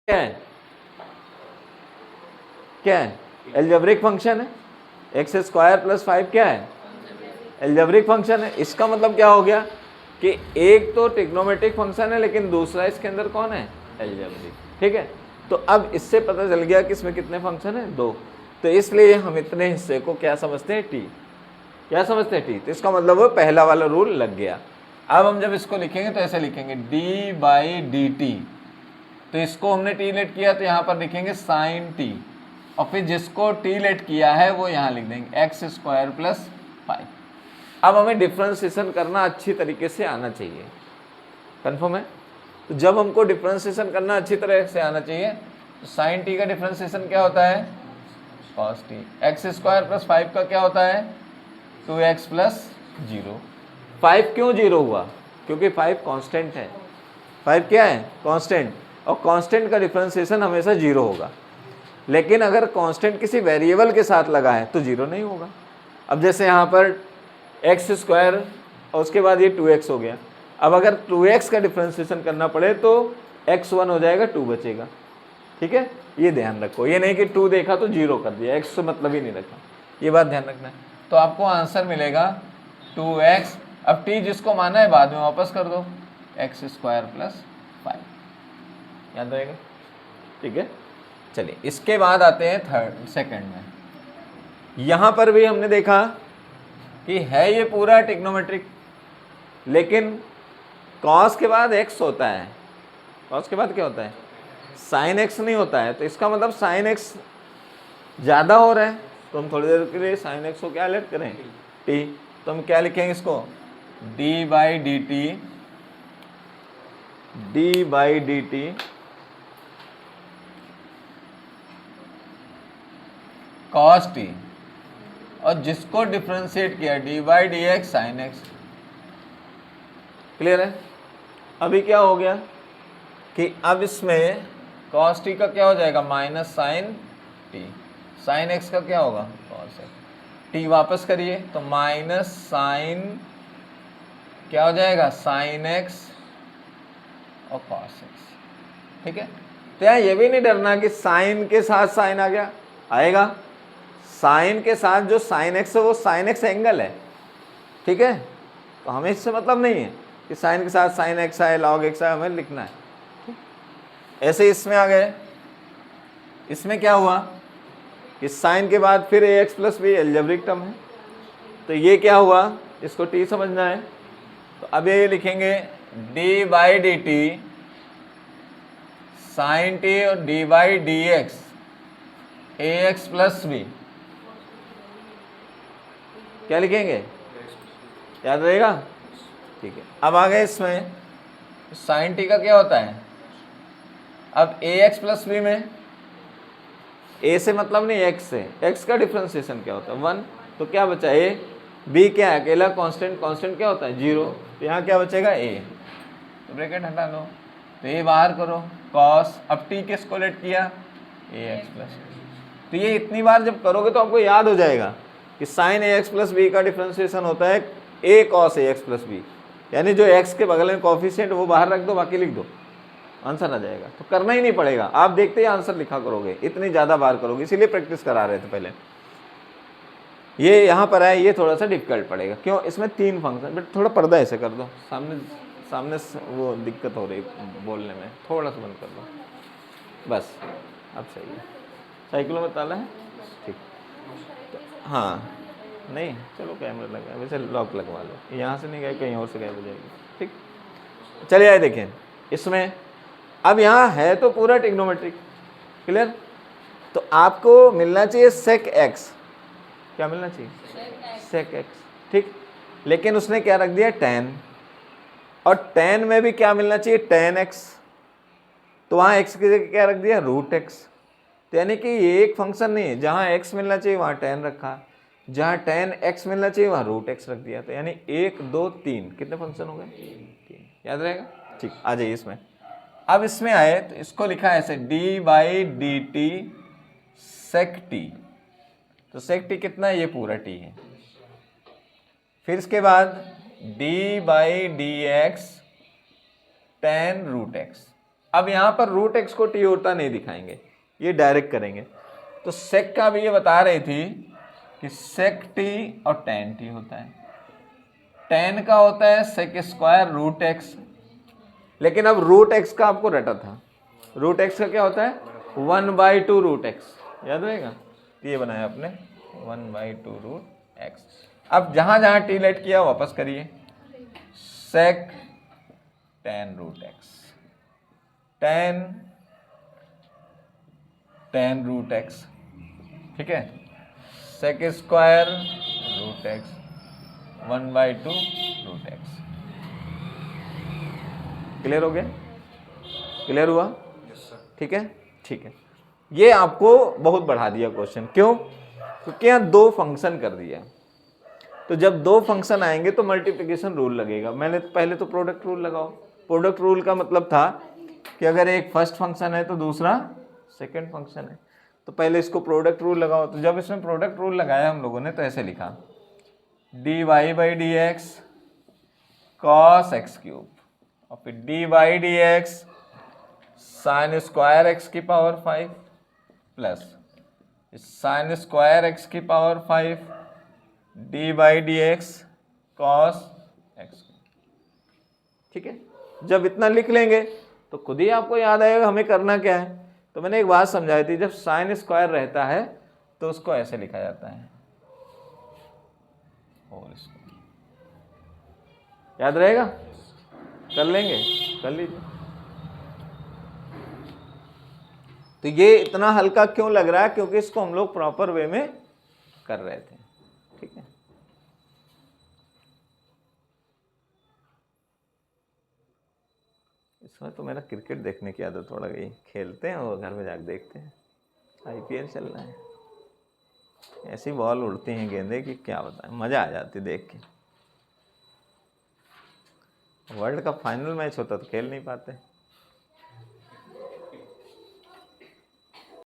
क्या है, क्या है, एल्जेब्रिक फंक्शन है। एक्स स्क्वायर प्लस 5 क्या है, एल्जेब्रिक फंक्शन है। इसका मतलब क्या हो गया कि एक तो ट्रिग्नोमेट्रिक फंक्शन है लेकिन दूसरा इसके अंदर कौन है, एल्जेब्रिक। ठीक है, तो अब इससे पता चल गया कि इसमें कितने फंक्शन है, 2। तो इसलिए हम इतने हिस्से को क्या समझते हैं, टी। क्या समझते हैं, टी। तो इसका मतलब वो पहला वाला रूल लग गया। अब हम जब इसको लिखेंगे तो ऐसे लिखेंगे डी बाई डी टी, तो इसको हमने टी लेट किया तो यहाँ पर लिखेंगे साइन टी, और फिर जिसको टी लेट किया है वो यहाँ लिख देंगे एक्स स्क्वायर प्लस 5। अब हमें डिफ्रेंसिएशन करना अच्छी तरीके से आना चाहिए, कन्फर्म है। तो जब हमको डिफ्रेंसिएशन करना अच्छी तरह से आना चाहिए तो साइन टी का डिफ्रेंसिएशन क्या होता है, cos T. X square plus 5 का क्या होता है, 2x प्लस 0। 5 क्यों 0 हुआ, क्योंकि 5 कांस्टेंट है। 5 क्या है, कांस्टेंट, और कांस्टेंट का डिफरेंशिएशन हमेशा 0 होगा। लेकिन अगर कांस्टेंट किसी वेरिएबल के साथ लगा है तो 0 नहीं होगा। अब जैसे यहाँ पर एक्स स्क्वायर और उसके बाद ये 2x हो गया। अब अगर 2x का डिफरेंशिएशन करना पड़े तो x 1 हो जाएगा, 2 बचेगा। ठीक है, ये ध्यान रखो, ये नहीं कि 2 देखा तो 0 कर दिया, x से मतलब ही नहीं रखा, ये बात ध्यान रखना है। तो आपको आंसर मिलेगा 2x। अब t जिसको माना है बाद में वापस कर दो, एक्स स्क्वायर प्लस 5, याद रहेगा। ठीक है, चलिए इसके बाद आते हैं सेकंड में। यहां पर भी हमने देखा कि है ये पूरा ट्रिग्नोमेट्रिक, लेकिन कॉस के बाद x होता है, कॉस के बाद क्या होता है, साइन x नहीं होता है। तो इसका मतलब साइन x ज़्यादा हो रहा है, तो हम थोड़ी देर के लिए साइन x को क्या लेट करें, t। तो हम क्या लिखेंगे इसको, D by D T, D by D T cos T, और जिसको डिफ्रेंशिएट किया D by D x sine x. Clear है। अभी क्या हो गया कि अब इसमें कॉस टी का क्या हो जाएगा, minus sine t, sine x का क्या होगा, कॉस एक्स। टी वापस करिए तो माइनस साइन क्या हो जाएगा, साइन एक्स और कॉस एक्स। ठीक है, तो यहाँ ये भी नहीं डरना कि साइन के साथ साइन आ गया, आएगा। साइन के साथ जो साइन एक्स है वो साइन एक्स एंगल है। ठीक है, तो हमें इससे मतलब नहीं है कि साइन के साथ साइन एक्स आए, लॉग एक्स आए, हमें लिखना है। ठीक? ऐसे इसमें आ गए, इसमें क्या हुआ कि साइन के बाद फिर A X plus B algebraic term है, तो ये क्या हुआ, इसको टी समझना है। तो अब ये लिखेंगे D by D T sine T और D by D X A X plus B, क्या लिखेंगे, याद रहेगा। ठीक है, अब आ गए इसमें साइन टी का क्या होता है, अब ए एक्स प्लस बी में ए से मतलब नहीं एक्स से, एक्स का डिफ्रेंशिएशन क्या होता है 1, तो क्या बचा ए, बी क्या है अकेला कांस्टेंट, कांस्टेंट क्या होता है 0, तो यहाँ क्या बचेगा ए, तो ब्रैकेट हटा लो, तो ए बाहर करो कॉस, अब टी किसको लेट किया, ए एक्स प्लस। तो ये इतनी बार जब करोगे तो आपको याद हो जाएगा कि साइन ए एक्स प्लस बी का डिफ्रेंशिएशन होता है ए cos A X plus B, यानी जो एक्स के बगल में कॉफिशिएंट वो बाहर रख दो, बाकी लिख दो, आंसर आ जाएगा। तो करना ही नहीं पड़ेगा, आप देखते ही आंसर लिखा करोगे, इतनी ज़्यादा बार करोगे, इसीलिए प्रैक्टिस करा रहे थे पहले। ये यहाँ पर है, ये थोड़ा सा डिफिकल्ट पड़ेगा, क्यों, इसमें 3 फंक्शन, बट थोड़ा पर्दा ऐसे कर दो, सामने सामने वो दिक्कत हो रही बोलने में, थोड़ा सा बंद कर दो बस, अब सही है। साइकिलों में ताला है, ठीक, हाँ नहीं चलो कैमरा लगा है, वैसे लॉक लगवा लो, यहाँ से नहीं गए कहीं और से गायब हो जाएगी। ठीक, चलिए आए देखें इसमें। अब यहाँ है तो पूरा ट्रिग्नोमेट्रिक, क्लियर। तो आपको मिलना चाहिए सेक एक्स, क्या मिलना चाहिए, सेक एक्स। ठीक, लेकिन उसने क्या रख दिया, tan, और tan में भी क्या मिलना चाहिए, tan x, तो वहाँ x की जगह क्या रख दिया, रूट एक्स। तो यानी कि ये एक फंक्शन नहीं है, जहाँ x मिलना चाहिए वहाँ tan रखा, जहाँ tan x मिलना चाहिए वहाँ रूट एक्स रख दिया। तो यानी 1 2 3 कितने फंक्शन हो गए, 3, याद रहेगा। ठीक, आ जाइए इसमें। अब इसमें आए तो इसको लिखा है ऐसे d by D t sec t, तो सेक टी कितना है, ये पूरा टी है। फिर इसके बाद d by D x tan root x. अब यहाँ पर रूट एक्स को टी होता नहीं दिखाएंगे, ये डायरेक्ट करेंगे। तो सेक का भी ये बता रही थी कि सेक टी और टेन टी होता है। टेन का होता है सेक स्क्वायर रूट एक्स, लेकिन अब रूट एक्स का आपको रटा था, रूट एक्स का क्या होता है 1/2 रूट एक्स, याद रहेगा। तो ये बनाया आपने 1/2 रूट एक्स। अब जहां जहां टी लेट किया वापस करिए, sec tan root X, tan root X, ठीक है, sec square root X 1/2 root X. Clear हो गया? क्लियर हुआ? ठीक है, ठीक है। ये आपको बहुत बढ़ा दिया क्वेश्चन, क्यों? क्योंकि यहाँ दो फंक्शन कर दिया। तो जब दो फंक्शन आएंगे तो मल्टीप्लिकेशन रूल लगेगा। मैंने पहले तो प्रोडक्ट रूल लगाओ। प्रोडक्ट रूल का मतलब था कि अगर एक फर्स्ट फंक्शन है तो दूसरा सेकंड फंक्शन है, तो पहले इसको प्रोडक्ट रूल लगाओ। तो जब इसमें प्रोडक्ट रूल लगाया हम लोगों ने तो ऐसे लिखा dy/dx cos x क्यूब, और फिर dy/dx साइन स्क्वायर x की power 5 plus sine square x की पावर 5 dy/dx cos x। ठीक है, जब इतना लिख लेंगे तो खुद ही आपको याद आएगा हमें करना क्या है। तो मैंने एक बात समझाई थी, जब साइन स्क्वायर रहता है तो उसको ऐसे लिखा जाता है, और इसको याद रहेगा? कर लेंगे, कर लीजिए। तो ये इतना हल्का क्यों लग रहा है? क्योंकि इसको हम लोग प्रॉपर वे में कर रहे थे। ठीक है, इसमें तो मेरा क्रिकेट देखने की आदत थोड़ा गई, खेलते हैं और घर में जाकर देखते हैं। IPL चल रहा है, ऐसी बॉल उड़ती हैं गेंदे की क्या बताएं, मजा आ जाती देख के। वर्ल्ड कप फाइनल मैच होता तो खेल नहीं पाते।